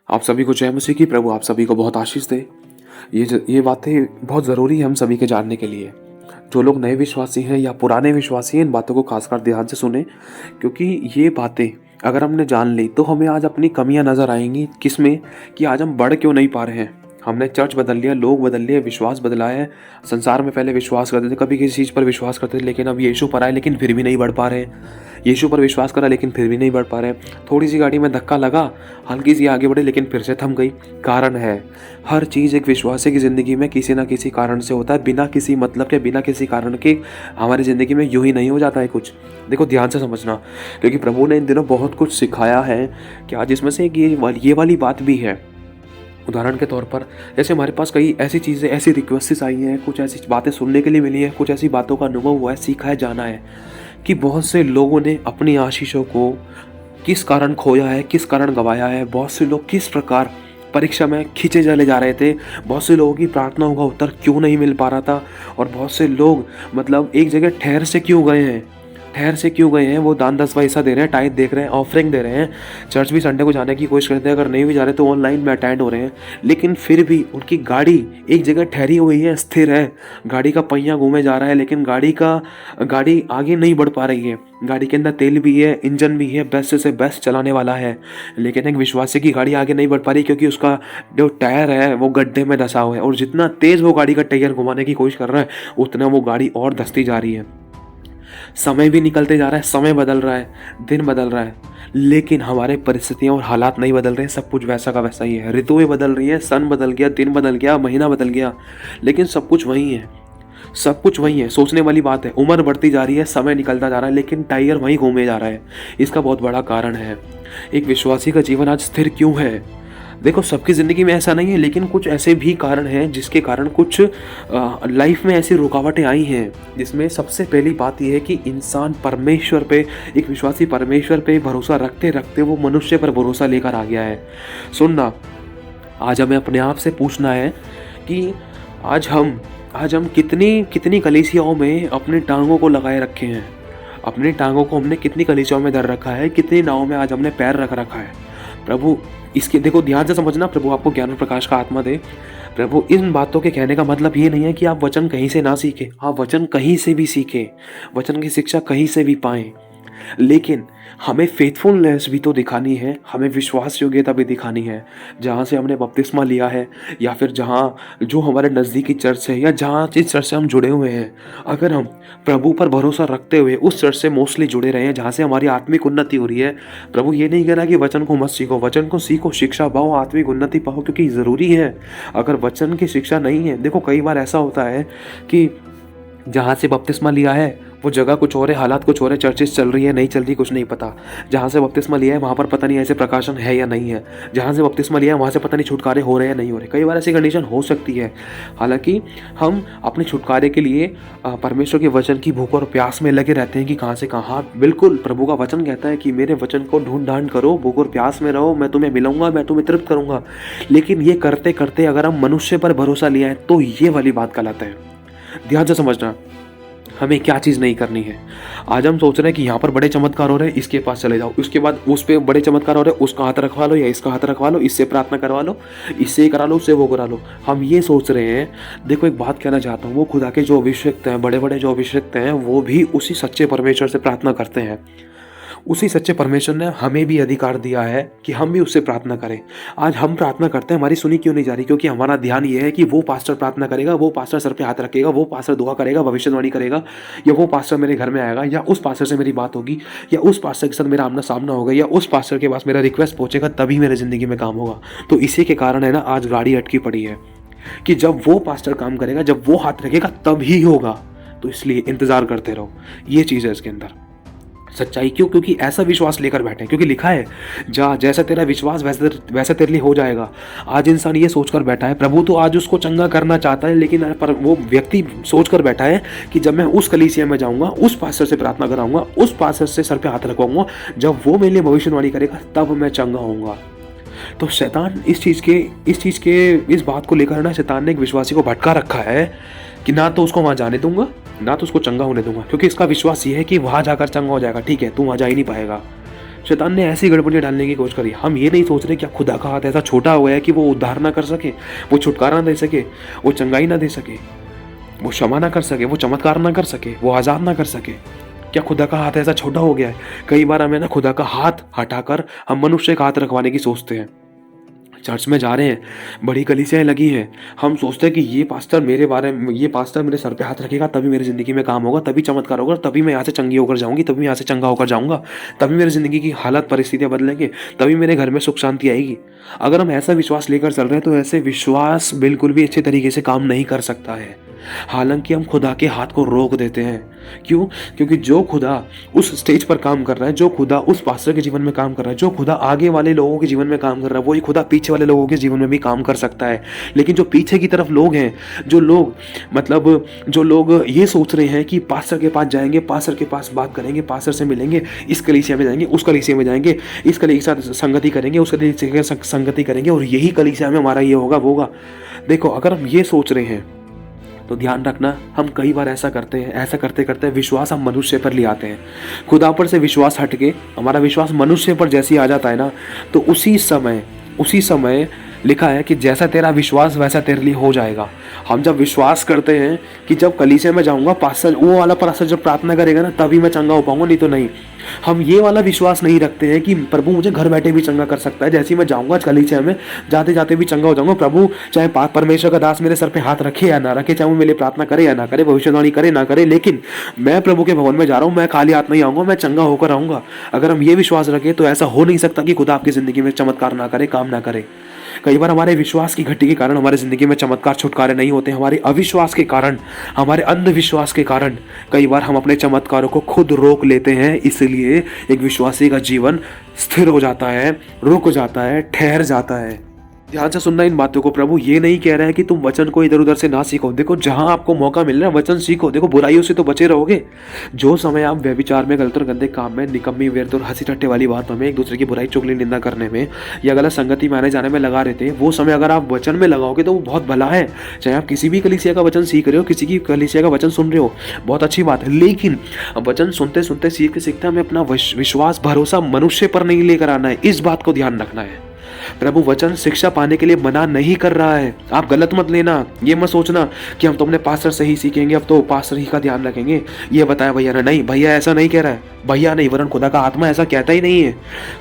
आप सभी को जय मसीह की। प्रभु आप सभी को बहुत आशीष दे। ये बातें बहुत ज़रूरी है हम सभी के जानने के लिए। जो लोग नए विश्वासी हैं या पुराने विश्वासी हैं, इन बातों को खासकर ध्यान से सुने, क्योंकि ये बातें अगर हमने जान ली तो हमें आज अपनी कमियां नज़र आएंगी। किसमें? कि आज हम बढ़ क्यों नहीं पा रहे हैं। हमने चर्च बदल लिया, लोग बदल लिए, विश्वास बदला है। संसार में पहले विश्वास करते थे, कभी किसी चीज़ पर विश्वास करते थे, लेकिन अब यीशु पर आए लेकिन फिर भी नहीं बढ़ पा रहे। यीशु पर विश्वास करा लेकिन फिर भी नहीं बढ़ पा रहे। थोड़ी सी गाड़ी में धक्का लगा, हल्की सी आगे बढ़े लेकिन फिर से थम गई। कारण है, हर चीज़ एक विश्वासी की ज़िंदगी में किसी ना किसी कारण से होता है। बिना किसी मतलब के, बिना किसी कारण के हमारी ज़िंदगी में यूं ही नहीं हो जाता है कुछ। देखो ध्यान से समझना, क्योंकि प्रभु ने इन दिनों बहुत कुछ सिखाया है कि आज इसमें से एक ये वाली बात भी है। उदाहरण के तौर पर, जैसे हमारे पास कई ऐसी चीज़ें, ऐसी रिक्वेस्ट्स आई हैं, कुछ ऐसी बातें सुनने के लिए मिली हैं, कुछ ऐसी बातों का अनुभव हुआ है, सीखा है, जाना है कि बहुत से लोगों ने अपनी आशीषों को किस कारण खोया है, किस कारण गंवाया है। बहुत से लोग किस प्रकार परीक्षा में खींचे चले जा रहे थे, बहुत से लोगों की प्रार्थनाओं का उत्तर क्यों नहीं मिल पा रहा था, और बहुत से लोग एक जगह ठहर से क्यों गए हैं। वो दान दसवां हिस्सा दे रहे हैं, टाइट देख रहे हैं, ऑफरिंग दे रहे हैं, चर्च भी संडे को जाने की कोशिश करते हैं, अगर नहीं भी जा रहे तो ऑनलाइन में अटेंड हो रहे हैं, लेकिन फिर भी उनकी गाड़ी एक जगह ठहरी हुई है, स्थिर है। गाड़ी का पहिया घूमे जा रहा है, लेकिन गाड़ी आगे नहीं बढ़ पा रही है। गाड़ी के अंदर तेल भी है, इंजन भी है, बेस्ट से बेस्ट चलाने वाला है, लेकिन एक विश्वासी की गाड़ी आगे नहीं बढ़ पा रही, क्योंकि उसका जो टायर है वो गड्ढे में धंसा हुआ है। और जितना तेज़ वो गाड़ी का टायर घुमाने की कोशिश कर रहा है, उतना वो गाड़ी और धंसती जा रही है। समय भी निकलते जा रहा है, समय बदल रहा है, दिन बदल रहा है, लेकिन हमारे परिस्थितियां और हालात नहीं बदल रहे हैं। सब कुछ वैसा का वैसा ही है। ऋतुएं बदल रही है, सन बदल गया, दिन बदल गया, महीना बदल गया, लेकिन सब कुछ वही है। सब कुछ वही है। सोचने वाली बात है, उम्र बढ़ती जा रही है, समय निकलता जा रहा है, लेकिन टायर वहीं घूमे जा रहा है। इसका बहुत बड़ा कारण है, एक विश्वासी का जीवन आज स्थिर क्यों है। देखो, सबकी ज़िंदगी में ऐसा नहीं है, लेकिन कुछ ऐसे भी कारण हैं जिसके कारण कुछ लाइफ में ऐसी रुकावटें आई हैं, जिसमें सबसे पहली बात यह है कि इंसान परमेश्वर पे, एक विश्वासी परमेश्वर पे भरोसा रखते रखते वो मनुष्य पर भरोसा लेकर आ गया है। सुनना, आज हमें अपने आप से पूछना है कि आज हम कितनी कलीसियाओं में अपनी टांगों को लगाए रखे हैं। अपनी टांगों को हमने कितनी कलीसियाओं में धर रखा है, कितनी नावों में आज हमने पैर रख रखा है। प्रभु इसके, देखो ध्यान से समझना, प्रभु आपको ज्ञान और प्रकाश का आत्मा दे। प्रभु इन बातों के कहने का मतलब ये नहीं है कि आप वचन कहीं से ना सीखें। आप वचन कहीं से भी सीखें, वचन की शिक्षा कहीं से भी पाएं, लेकिन हमें फेथफुलनेस भी तो दिखानी है, हमें विश्वास योग्यता भी दिखानी है। जहाँ से हमने बपतिस्मा लिया है, या फिर जो हमारे नज़दीकी चर्च है, या जहाँ जिस चर्च से हम जुड़े हुए हैं, अगर हम प्रभु पर भरोसा रखते हुए उस चर्च से मोस्टली जुड़े रहे हैं जहाँ से हमारी आत्मिक उन्नति हो रही है। प्रभु ये नहीं कह रहा कि वचन को मत सीखो, वचन को सीखो, शिक्षा पाओ, आत्मिक उन्नति पाओ, क्योंकि ज़रूरी है। अगर वचन की शिक्षा नहीं है, देखो कई बार ऐसा होता है कि जहाँ से बपतिस्मा लिया है वो जगह कुछ और है, हालात कुछ और है, चर्चेस चल रही है, नहीं चल रही, कुछ नहीं पता। जहाँ से बपतिस्मा लिया है वहाँ पर पता नहीं ऐसे प्रकाशन है या नहीं है। जहाँ से बपतिस्मा लिया है वहाँ से पता नहीं छुटकारे हो रहे हैं या नहीं हो रहे। कई बार ऐसी कंडीशन हो सकती है। हालांकि हम अपने छुटकारे के लिए परमेश्वर के वचन की भूख और प्यास में लगे रहते हैं कि कहाँ से कहाँ। बिल्कुल, प्रभु का वचन कहता है कि मेरे वचन को ढूंढ ढांड करो, भूख और प्यास में रहो, मैं तुम्हें मिलूंगा, मैं तुम्हें तृप्त करूंगा। लेकिन ये करते करते अगर हम मनुष्य पर भरोसा लिया है तो ये वाली बात गलत है। ध्यान से समझना, हमें क्या चीज़ नहीं करनी है। आज हम सोच रहे हैं कि यहाँ पर बड़े चमत्कार हो रहे हैं, इसके पास चले जाओ, उसके बाद उस पर बड़े चमत्कार हो रहे हैं, उसका हाथ रखवा लो या इसका हाथ रखवा लो, इससे प्रार्थना करवा लो, इससे करा लो, उससे वो करा लो। हम ये सोच रहे हैं। देखो एक बात कहना चाहता हूँ, वो खुदा के जो अभिषिक्त हैं, बड़े बड़े जो अभिषिक्त हैं, वो भी उसी सच्चे परमेश्वर से प्रार्थना करते हैं। उसी सच्चे परमेश्वर ने हमें भी अधिकार दिया है कि हम भी उससे प्रार्थना करें। आज हम प्रार्थना करते हैं, हमारी सुनी क्यों नहीं जा रही? क्योंकि हमारा ध्यान ये है कि वो पास्टर प्रार्थना करेगा, वो पास्टर सर पे हाथ रखेगा, वो पास्टर दुआ करेगा, भविष्यवाणी करेगा, या वो पास्टर मेरे घर में आएगा, या उस पास्टर से मेरी बात होगी, या उस पास्टर के साथ मेरा आमना सामना होगा, या उस पास्टर के पास मेरा रिक्वेस्ट पहुंचेगा, तभी मेरे ज़िंदगी में काम होगा। तो इसी के कारण है ना आज गाड़ी अटकी पड़ी है कि जब वो पास्टर काम करेगा, जब वो हाथ रखेगा तभी होगा। तो इसलिए इंतज़ार करते रहो। ये चीज़ है इसके अंदर सच्चाई। क्यों? क्योंकि ऐसा विश्वास लेकर बैठे, क्योंकि लिखा है जैसा तेरा विश्वास वैसा तेरे लिए हो जाएगा। आज इंसान ये सोचकर बैठा है, प्रभु तो आज उसको चंगा करना चाहता है, लेकिन पर वो व्यक्ति सोचकर बैठा है कि जब मैं उस कलीसिया में जाऊंगा, उस पास्टर से प्रार्थना कराऊंगा, उस पास्टर से सर पे हाथ रखवाऊंगा, जब वो मेरे लिए भविष्यवाणी करेगा तब मैं चंगा होऊंगा। तो शैतान इस बात को लेकर ना, शैतान ने एक विश्वासी को भटका रखा है कि ना तो उसको वहाँ जाने दूंगा, ना तो उसको चंगा होने दूंगा, क्योंकि इसका विश्वास ये है कि वहाँ जाकर चंगा हो जाएगा। ठीक है, तू वहाँ जा ही नहीं पाएगा। शैतान ने ऐसी गड़बड़ियाँ डालने की कोशिश करी। हम ये नहीं सोच रहे क्या खुदा का हाथ ऐसा छोटा हो गया है कि वो उद्धार ना कर सके, वो छुटकारा ना दे सके, वो चंगाई ना दे सके, वो क्षमा ना कर सके, वो चमत्कार ना कर सके, वो आज़ाद ना कर सके। क्या खुदा का हाथ ऐसा छोटा हो गया है? कई बार हमें ना खुदा का हाथ हटाकर हम मनुष्य का हाथ रखवाने की सोचते हैं। चर्च में जा रहे हैं, बड़ी कलीसियाएं लगी हैं, हम सोचते हैं कि ये पास्टर मेरे सर पे हाथ रखेगा तभी मेरी ज़िंदगी में काम होगा, तभी चमत्कार होगा, तभी मैं यहाँ से चंगी होकर जाऊँगी, तभी मैं यहाँ से चंगा होकर जाऊँगा, तभी मेरी ज़िंदगी की हालत परिस्थितियाँ बदलेंगे, तभी मेरे घर में सुख शांति आएगी। अगर हम ऐसा विश्वास लेकर चल रहे हैं तो ऐसे विश्वास बिल्कुल भी अच्छे तरीके से काम नहीं कर सकता है। हालांकि हम खुदा के हाथ को रोक देते हैं। क्यों? क्योंकि जो खुदा उस स्टेज पर काम कर रहा है, जो खुदा उस पास्टर के जीवन में काम कर रहा है, जो खुदा आगे वाले लोगों के जीवन में काम कर रहा है, वही खुदा पीछे वाले लोगों के जीवन में भी काम कर सकता है। लेकिन जो पीछे की तरफ लोग हैं, जो लोग ये सोच रहे हैं कि पास्टर के पास जाएंगे, पास्टर के पास बात करेंगे, पास्टर से मिलेंगे, इस कलीसिया में जाएंगे, उस कलीसिया में जाएंगे, इस कलीसिया के साथ संगति करेंगे, उस कलीसिया के साथ संगति करेंगे और यही कलीसिया में हमारा ये होगा वो होगा। देखो, अगर हम ये सोच रहे हैं तो ध्यान रखना, हम कई बार ऐसा करते हैं, ऐसा करते करते विश्वास हम मनुष्य पर ले आते हैं। खुदा पर से विश्वास हट के हमारा विश्वास मनुष्य पर जैसे ही आ जाता है ना, तो उसी समय लिखा है कि जैसा तेरा विश्वास वैसा तेरे लिए हो जाएगा। हम जब विश्वास करते हैं कि जब कलीसिया में जाऊंगा, पास्टर वो वाला पास्टर जब प्रार्थना करेगा ना तभी मैं चंगा हो पाऊंगा, नहीं तो नहीं। हम ये वाला विश्वास नहीं रखते हैं कि प्रभु मुझे घर बैठे भी चंगा कर सकता है, जैसे ही मैं जाऊंगा कलीसिया में, जाते जाते भी चंगा हो जाऊंगा। प्रभु चाहे परमेश्वर का दास मेरे सर पे हाथ रखे या ना रखे, चाहे वो मेरे लिए प्रार्थना करे या ना करे, भविष्यवाणी करे ना करे, लेकिन मैं प्रभु के भवन में जा रहा हूँ, मैं खाली हाथ नहीं आऊंगा, मैं चंगा होकर आऊंगा। अगर हम ये विश्वास रखें तो ऐसा हो नहीं सकता कि खुदा आपकी जिंदगी में चमत्कार ना करे, काम ना करे। कई बार हमारे विश्वास की घटी के कारण हमारे जिंदगी में चमत्कार छुटकारे नहीं होते। हमारे अविश्वास के कारण, हमारे अंधविश्वास के कारण कई बार हम अपने चमत्कारों को खुद रोक लेते हैं। इसलिए एक विश्वासी का जीवन स्थिर हो जाता है, रुक जाता है, ठहर जाता है। ध्यान से सुनना इन बातों को। प्रभु ये नहीं कह रहा है कि तुम वचन को इधर उधर से ना सीखो। देखो, जहां आपको मौका मिल रहा है वचन सीखो। देखो, बुराइयों से तो बचे रहोगे। जो समय आप व्यभिचार में, गलत और गंदे काम में, निकम्मी व्यर्थ और हंसी टट्टे वाली बातों में, एक दूसरे की बुराई चुगली निंदा करने में या गलत संगति में आने जाने में लगा रहे थे, वो समय अगर आप वचन में लगाओगे तो वो बहुत भला है। चाहे आप किसी भी कलीसिया का वचन सीख रहे हो, किसी की कलीसिया का वचन सुन रहे हो, बहुत अच्छी बात है। लेकिन वचन सुनते सुनते, सीखते सीखते हमें अपना विश्वास, भरोसा मनुष्य पर नहीं लेकर आना है। इस बात को ध्यान रखना है। प्रभु वचन शिक्षा पाने के लिए मना नहीं कर रहा है। आप गलत मत लेना। ये मत सोचना कि हम तो अपने पास्टर से ही सीखेंगे, अब तो पास्टर ही का ध्यान रखेंगे, ये बताया भैया ने। नहीं, भैया ऐसा नहीं कह रहा है। भैया नहीं, वरन खुदा का आत्मा ऐसा कहता ही नहीं है।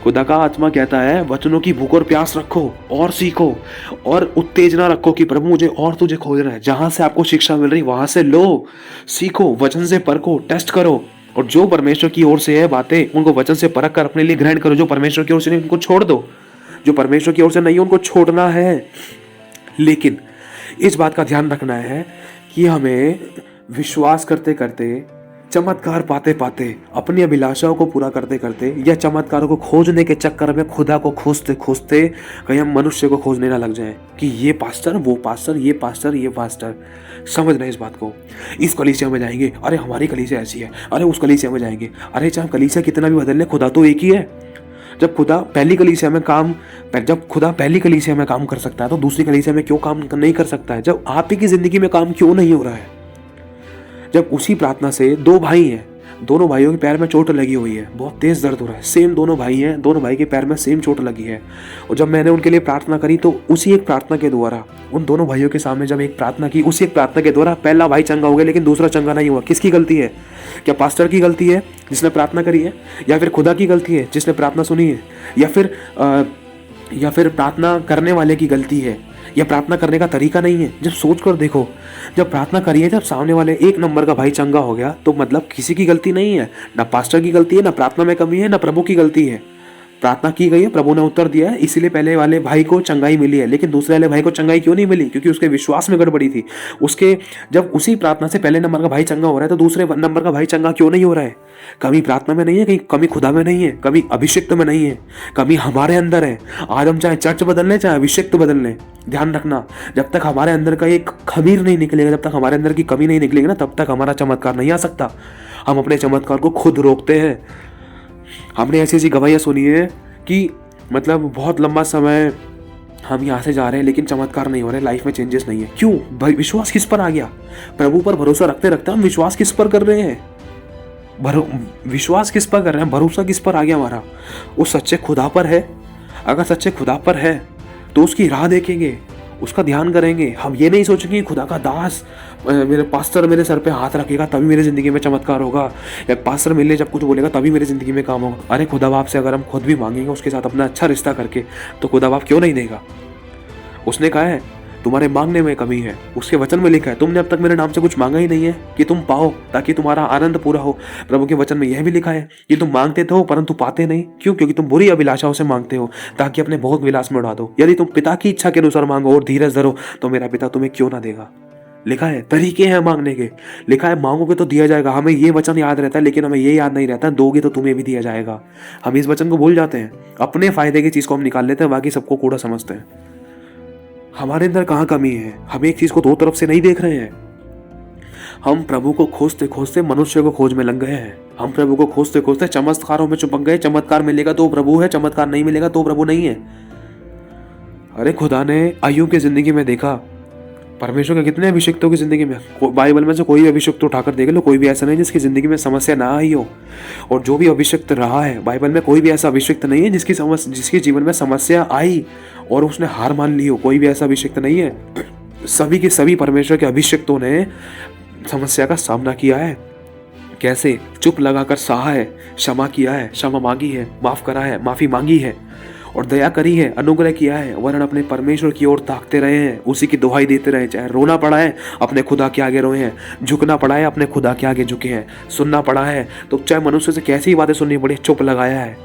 खुदा का आत्मा कहता है वचनों की भूख और प्यास रखो और सीखो और उत्तेजना रखो कि प्रभु मुझे और तुझे खोजना है। जहां से आपको शिक्षा मिल रही वहां से लो, सीखो, वचन से परखो, टेस्ट करो। और जो परमेश्वर की ओर से है बातें, उनको वचन से परख कर अपने लिए ग्रहण करो। जो परमेश्वर की ओर से नहीं, उनको छोड़ दो। जो परमेश्वर की ओर से नहीं है, उनको छोड़ना है। लेकिन इस बात का ध्यान रखना है कि हमें विश्वास करते करते, चमत्कार पाते पाते, अपनी अभिलाषाओं को पूरा करते करते या चमत्कारों को खोजने के चक्कर में खुदा को खोजते खोजते कहीं हम मनुष्य को खोजने ना लग जाएं कि ये पास्टर, वो पास्टर, ये पास्टर, ये पास्टर। समझ रहे हैं इस बात को? इस कलीसिया में जाएंगे, अरे हमारी कलीसिया ऐसी है, अरे उस कलीसिया में जाएंगे, अरे चाहे कलीसिया कितना भी बदल ले, खुदा तो एक ही है। जब खुदा पहली कलीसिया में काम कर सकता है तो दूसरी कलीसिया में क्यों काम नहीं कर सकता है? जब आप ही की जिंदगी में काम क्यों नहीं हो रहा है? जब उसी प्रार्थना से दो भाई हैं, दोनों भाइयों के पैर में चोट लगी हुई है, बहुत तेज दर्द हो रहा है, सेम दोनों भाई हैं, दोनों भाई के पैर में सेम चोट लगी है। और जब मैंने उनके लिए प्रार्थना करी तो उसी एक प्रार्थना के द्वारा, उन दोनों भाइयों के सामने जब एक प्रार्थना की, उसी एक प्रार्थना के द्वारा पहला भाई चंगा हो गया लेकिन दूसरा चंगा नहीं हुआ। किसकी गलती है? क्या पास्टर की गलती है जिसने प्रार्थना करी है, या फिर खुदा की गलती है जिसने प्रार्थना सुनी है, या फिर प्रार्थना करने वाले की गलती है, या प्रार्थना करने का तरीका नहीं है? जब सोच कर देखो, जब प्रार्थना करी है, जब सामने वाले एक नंबर का भाई चंगा हो गया तो मतलब किसी की गलती नहीं है, ना पास्टर की गलती है, ना प्रार्थना में कमी है, ना प्रभु की गलती है। प्रार्थना की गई है, प्रभु ने उत्तर दिया है, इसीलिए पहले वाले भाई को चंगाई मिली है। लेकिन दूसरे वाले भाई को चंगाई क्यों नहीं मिली? क्योंकि उसके विश्वास में गड़बड़ी थी। जब उसी प्रार्थना से पहले नंबर का भाई चंगा हो रहा है तो दूसरे नंबर का भाई चंगा क्यों नहीं हो रहा है? कमी प्रार्थना में नहीं है, कहीं कमी खुदा में नहीं है, कमी अभिषेक में नहीं है, कमी हमारे अंदर है। आज हम चाहे चर्च बदल लें, चाहे अभिषेक बदल लें, ध्यान रखना, जब तक हमारे अंदर का एक खमीर नहीं निकलेगा, जब तक हमारे अंदर की कमी नहीं निकलेगी ना, तब तक हमारा चमत्कार नहीं आ सकता। हम अपने चमत्कार को खुद रोकते हैं। हमने ऐसी ऐसी गवाहियां सुनी है कि मतलब बहुत लंबा समय हम यहाँ से जा रहे हैं लेकिन चमत्कार नहीं हो रहे, लाइफ में चेंजेस नहीं है। क्यों भाई? विश्वास किस पर आ गया? प्रभु पर भरोसा रखते रखते हम विश्वास किस पर कर रहे हैं? विश्वास किस पर कर रहे हैं, भरोसा किस पर आ गया हमारा? उस सच्चे खुदा पर है। अगर सच्चे खुदा पर है तो उसकी राह देखेंगे, उसका ध्यान करेंगे। हम ये नहीं सोचेंगे कि खुदा का दास मेरे पास्टर मेरे सर पे हाथ रखेगा तभी मेरी ज़िंदगी में चमत्कार होगा, या पास्टर मेरे लिए जब कुछ बोलेगा तभी मेरी ज़िंदगी में काम होगा। अरे खुदा बाप से अगर हम खुद भी मांगेंगे उसके साथ अपना अच्छा रिश्ता करके, तो खुदा बाप क्यों नहीं देगा? उसने कहा है तुम्हारे मांगने में कमी है। उसके वचन में लिखा है तुमने अब तक मेरे नाम से कुछ मांगा ही नहीं है कि तुम पाओ ताकि तुम्हारा आनंद पूरा हो। प्रभु के वचन में यह भी लिखा है कि तुम मांगते तो हो परंतु पाते नहीं। क्यों? क्योंकि तुम बुरी अभिलाषाओं से मांगते हो ताकि अपने भोग विलास में उड़ा दो। यदि तुम पिता की इच्छा के अनुसार मांगो और धीरज धरो तो मेरा पिता तुम्हें क्यों ना देगा। लिखा है, तरीके हैं मांगने के। लिखा है मांगोगे तो दिया जाएगा। हमें ये वचन याद रहता है लेकिन हमें ये याद नहीं रहता दोगे तो तुम्हें भी दिया जाएगा। हम इस वचन को भूल जाते हैं, अपने फायदे की चीज को हम निकाल लेते हैं, बाकी सबको कूड़ा समझते हैं। हमारे अंदर कहाँ कमी है? हम एक चीज को दो तरफ से नहीं देख रहे हैं। हम प्रभु को खोजते खोजते मनुष्य को खोज में लग गए हैं। हम प्रभु को खोजते खोजते चमत्कारों में चिपक गए। चमत्कार मिलेगा तो प्रभु है, चमत्कार नहीं मिलेगा तो प्रभु नहीं है। अरे खुदा ने अय्यूब की जिंदगी में देखा, परमेश्वर के कितने अभिषिक्तों की जिंदगी में, बाइबल में से कोई अभिषिक्त उठाकर देख लो, कोई भी ऐसा नहीं जिसकी जिंदगी में समस्या ना आई हो। और जो भी अभिषिक्त रहा है बाइबल में, कोई भी ऐसा अभिषिक्त नहीं है जिसके जीवन में समस्या आई और उसने हार मान ली हो। कोई भी ऐसा अभिषिक्त नहीं है। सभी के सभी परमेश्वर के अभिषिक्तों ने समस्या का सामना किया है। कैसे? चुप लगाकर सहा है, क्षमा किया है, क्षमा मांगी है, माफ करा है, माफी मांगी है और दया करी है, अनुग्रह किया है, वरन अपने परमेश्वर की ओर ताकते रहे हैं, उसी की दुहाई देते रहे। चाहे रोना पड़ा है अपने खुदा के आगे रोए हैं, झुकना पड़ा है अपने खुदा के आगे झुके हैं, सुनना पड़ा है तो चाहे मनुष्य से कैसी बातें सुननी पड़ी, चुप लगाया है,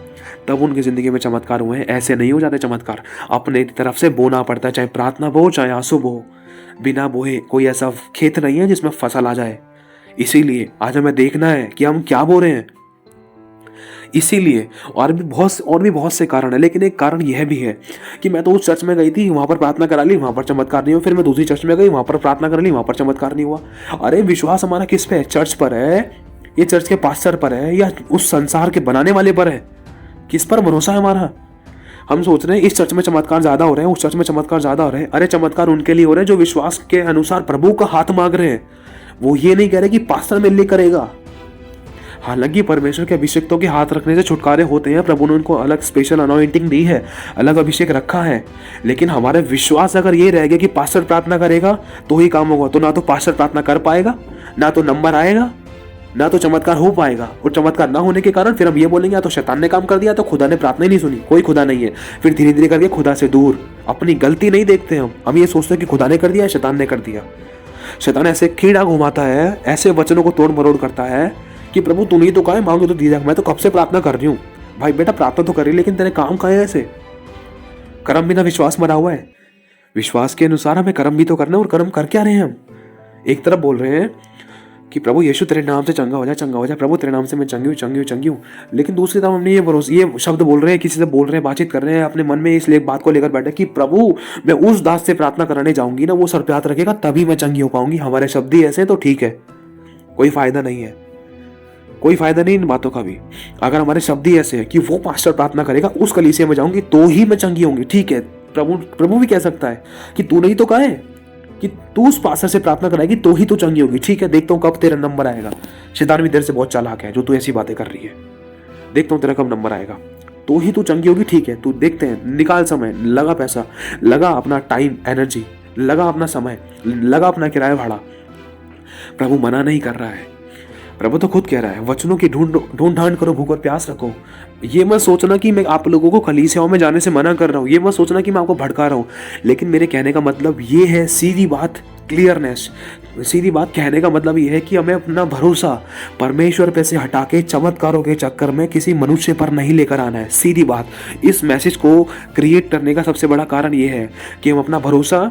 तब उनकी जिंदगी में चमत्कार हुए हैं। ऐसे नहीं हो जाते चमत्कार, अपने तरफ से बोना पड़ता है। चाहे प्रार्थना बो चाहे आंसू बो, बिना बोए कोई ऐसा खेत नहीं है जिसमें फसल आ जाए। इसीलिए आज हमें देखना है कि हम क्या बो रहे हैं। इसीलिए और भी बहुत से कारण है, लेकिन एक कारण यह भी है कि मैं तो उस चर्च में गई थी, वहां पर प्रार्थना करा ली, वहां पर चमत्कार नहीं हुआ। फिर मैं दूसरी चर्च में गई, वहां पर प्रार्थना कर ली, वहां पर चमत्कार नहीं हुआ। अरे विश्वास हमारा किस पे है? चर्च पर है, ये चर्च के पास्टर पर है, या उस संसार के बनाने वाले पर है? किस पर भरोसा है हमारा? हम सोच रहे हैं इस चर्च में चमत्कार ज्यादा हो रहे हैं, उस चर्च में चमत्कार ज्यादा हो रहे हैं। अरे चमत्कार उनके लिए हो रहे हैं जो विश्वास के अनुसार प्रभु का हाथ मांग रहे हैं। वो ये नहीं कह रहे कि पास्टर मेरे लिए करेगा। हालांकि परमेश्वर के अभिषेक्तों के हाथ रखने से छुटकारे होते हैं, प्रभु ने उनको अलग स्पेशल अनॉइंटिंग दी है, अलग अभिषेक रखा है। लेकिन हमारे विश्वास अगर ये रह गया कि पास्टर प्रार्थना करेगा तो ही काम होगा, तो ना तो पास्टर प्रार्थना कर पाएगा, ना तो नंबर आएगा, ना तो चमत्कार हो पाएगा। और चमत्कार ना होने के कारण फिर हम ये बोलेंगे या तो शैतान ने काम कर दिया, तो खुदा ने प्रार्थना ही नहीं सुनी, कोई खुदा नहीं है। फिर धीरे धीरे करके खुदा से दूर, अपनी गलती नहीं देखते हम ये सोचते हैं कि खुदा ने कर दिया, शैतान ने कर दिया। शैतान ऐसे कीड़ा घुमाता है, ऐसे वचनों को तोड़ मरोड़ करता है कि प्रभु तूने तो कहा है मांगो तो दिया जाएगा। मैं तो कब से प्रार्थना कर रही हूँ। भाई बेटा प्रार्थना तो कर रही, लेकिन तेरे काम कहाँ है? ऐसे कर्म बिना विश्वास मरा हुआ है। विश्वास के अनुसार हमें कर्म भी तो करना है, और कर्म कर क्या रहे हैं हम? एक तरफ बोल रहे हैं कि प्रभु यीशु तेरे नाम से चंगा हो जाए, चंगा हो जाए, प्रभु तेरे नाम से मैं चंगी हूँ। लेकिन दूसरी तरफ हमने ये शब्द बोल रहे हैं, किसी से बोल रहे हैं, बातचीत कर रहे हैं अपने मन में, इसलिए बात को लेकर बैठे कि प्रभु मैं उस दास से प्रार्थना कराने जाऊंगी ना, वो सर पे हाथ रखेगा तभी मैं चंगी हो पाऊंगी। हमारे शब्द ही ऐसे तो ठीक है, कोई फायदा नहीं है, कोई फायदा नहीं इन बातों का भी। अगर हमारे शब्द ही ऐसे है कि वो पास्टर प्रार्थना करेगा उस कलीसिया में जाऊंगी तो ही मैं चंगी होंगी, ठीक है। प्रभु भी कह सकता है कि तू नहीं तो कहा है कि तू उस पास्टर से प्रार्थना कराएगी तो ही तू चंगी होगी, ठीक है। देखता हूँ कब तेरा नंबर आएगा। शैतान भी देर से बहुत चालाक है जो तू ऐसी बातें कर रही है। देखता हूँ तेरा कब नंबर आएगा तो ही तू चंगी होगी, ठीक है। तू देखते हैं, निकाल समय, लगा पैसा, लगा अपना टाइम एनर्जी, लगा अपना समय, लगा अपना किराया भाड़ा। प्रभु मना नहीं कर रहा है, प्रभु तो खुद कह रहा है वचनों की ढूंढ ढांड करो, भूख और प्यास रखो। ये मत सोचना कि मैं आप लोगों को कलीसियाओं में जाने से मना कर रहा हूँ, ये मत सोचना कि मैं आपको भड़का रहा हूँ। लेकिन मेरे कहने का मतलब ये है, सीधी बात, क्लियरनेस, सीधी बात कहने का मतलब ये है कि हमें अपना भरोसा परमेश्वर पे से हटा के चमत्कारों के चक्कर में किसी मनुष्य पर नहीं लेकर आना है। सीधी बात। इस मैसेज को क्रिएट करने का सबसे बड़ा कारण ये है कि हम अपना भरोसा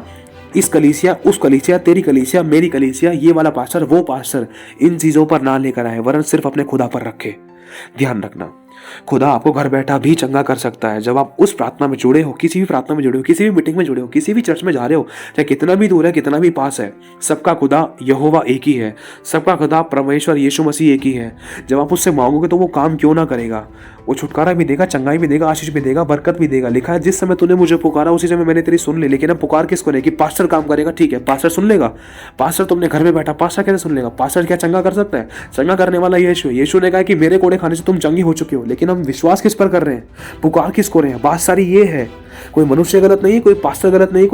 इस कलीसिया, उस कलीसिया, तेरी कलीसिया, मेरी कलीसिया, ये वाला पास्टर, वो पास्टर, इन चीजों पर ना लेकर आए, वरन सिर्फ अपने खुदा पर रखे। ध्यान रखना, खुदा आपको घर बैठा भी चंगा कर सकता है। जब आप उस प्रार्थना में जुड़े हो, किसी भी प्रार्थना में जुड़े हो, किसी भी मीटिंग में जुड़े हो, किसी भी चर्च में जा रहे हो, चाहे कितना भी दूर है, कितना भी पास है, सबका खुदा यहोवा एक ही है, सबका खुदा परमेश्वर यीशु मसीह एक ही है। जब आप उससे मांगोगे तो वो काम क्यों ना करेगा, वो छुटकारा भी देगा, चंगाई भी देगा, आशीष भी देगा, बरकत भी देगा। लिखा है जिस समय तूने मुझे पुकारा उसी समय मैंने तेरी सुन ली। लेकिन अब पुकार किसको नहीं कि पास्टर काम करेगा, ठीक है पास्टर सुन लेगा। पास्टर तुमने घर में बैठा, पास्टर कैसे सुन लेगा? पास्टर क्या चंगा कर सकता है? चंगा करने वाला यीशु है। यीशु ने कहा कि मेरे कोड़े खाने से तुम चंगी हो चुके हो। लेकिन हम विश्वास किस पर कर रहे हैं, पुकार किसको रहे हैं? बात सारी ये है, कोई मनुष्य गलत नहीं, कोई पास्टर गलत नहीं,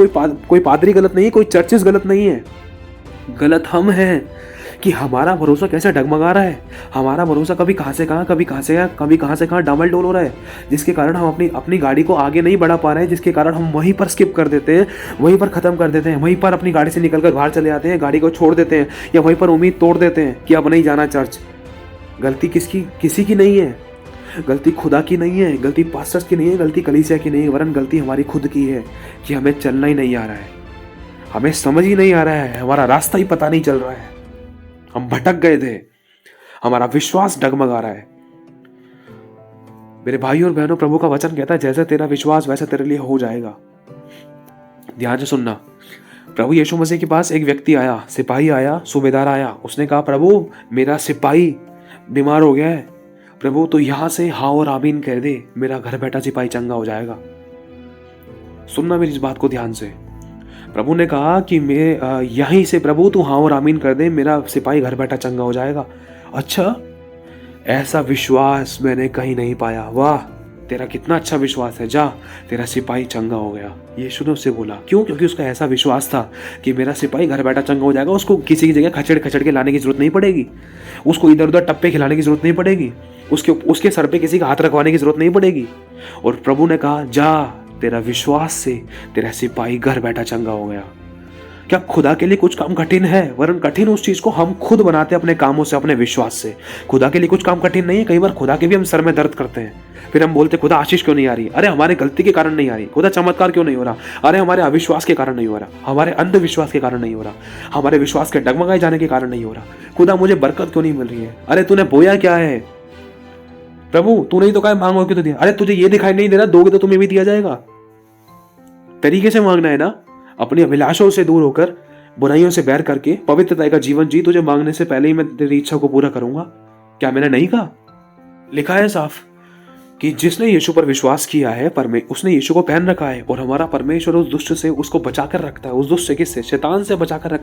कोई पादरी गलत नहीं, कोई चर्चेस गलत नहीं है। गलत हम हैं कि हमारा भरोसा कैसे डगमगा रहा है। हमारा भरोसा कभी कहाँ से कहाँ, कभी कहाँ से कहाँ डामल डोल हो रहा है, जिसके कारण हम अपनी गाड़ी को आगे नहीं बढ़ा पा रहे हैं, जिसके कारण हम वहीं पर स्किप कर देते हैं, वहीं पर ख़त्म कर देते हैं, वहीं पर अपनी गाड़ी से निकलकर बाहर चले जाते हैं, गाड़ी को छोड़ देते हैं, या वहीं पर उम्मीद तोड़ देते हैं कि अब नहीं जाना चर्च। गलती किसी की नहीं है, गलती खुदा की नहीं है, गलती पास्टर्स की नहीं है, गलती कलीसिया की नहीं है, वरन गलती हमारी खुद की है कि हमें चलना ही नहीं आ रहा है, हमें समझ ही नहीं आ रहा है, हमारा रास्ता ही पता नहीं चल रहा है, हम भटक गए थे, हमारा विश्वास डगमगा रहा है। मेरे भाइयों और बहनों, प्रभु का वचन कहता है जैसे तेरा विश्वास वैसे तेरे लिए हो जाएगा। ध्यान से सुनना, प्रभु यीशु मसीह के पास एक व्यक्ति आया, सिपाही आया, सूबेदार आया। उसने कहा प्रभु मेरा सिपाही बीमार हो गया है, प्रभु तो यहां से हाँ और आमीन कह दे, मेरा घर बैठा सिपाही चंगा हो जाएगा। सुनना मेरी इस बात को ध्यान से। प्रभु ने कहा कि मैं यहीं से प्रभु तू हाँ और आमीन कर दे, मेरा सिपाही घर बैठा चंगा हो जाएगा। अच्छा, ऐसा विश्वास मैंने कहीं नहीं पाया। वाह, तेरा कितना अच्छा विश्वास है, जा तेरा सिपाही चंगा हो गया। यीशु ने उससे बोला क्यों? क्योंकि उसका ऐसा विश्वास था कि मेरा सिपाही घर बैठा चंगा हो जाएगा। उसको किसी की जगह खचड़ के लाने की जरूरत नहीं पड़ेगी, उसको इधर उधर टप्पे खिलाने की जरूरत नहीं पड़ेगी, उसके सर पे किसी का हाथ रखवाने की जरूरत नहीं पड़ेगी। और प्रभु ने कहा जा, तेरा विश्वास से तेरा सिपाही घर बैठा चंगा हो गया। क्या खुदा के लिए कुछ काम कठिन है? वरन कठिन उस चीज को हम खुद बनाते हैं अपने कामों से, अपने विश्वास से। खुदा के लिए कुछ काम कठिन नहीं है। कई बार खुदा के भी हम सर में दर्द करते हैं, फिर हम बोलते खुदा आशीष क्यों नहीं आ रही? अरे हमारे गलती के कारण नहीं आ रही। खुदा चमत्कार क्यों नहीं हो रहा? अरे हमारे अविश्वास के कारण नहीं हो रहा, हमारे अंधविश्वास के कारण नहीं हो रहा, हमारे विश्वास के डगमगाए जाने के कारण नहीं हो रहा। खुदा मुझे बरकत क्यों नहीं मिल रही है? अरे तूने बोया क्या है प्रभु? तूने ही तो कहा मांगो कि तो दिया। अरे तुझे ये दिखाई नहीं दे रहा, दोगे तो तुम्हें भी दिया जाएगा। तरीके से मांगना है ना, अपनी अभिलाषाओं से दूर होकर, बुराइयों से बैर करके पवित्रता का जीवन जी। तुझे मांगने से पहले ही मैं तेरी इच्छा को पूरा करूंगा। क्या मैंने नहीं कहा? लिखा है साफ कि जिसने यीशु पर विश्वास किया है, उसने यीशु को पहन रखा है। और हमारा परमेश्वर उस दुष्ट से उसको बचाकर रखता है। उस दुष्ट से किससे? शैतान से बचाकर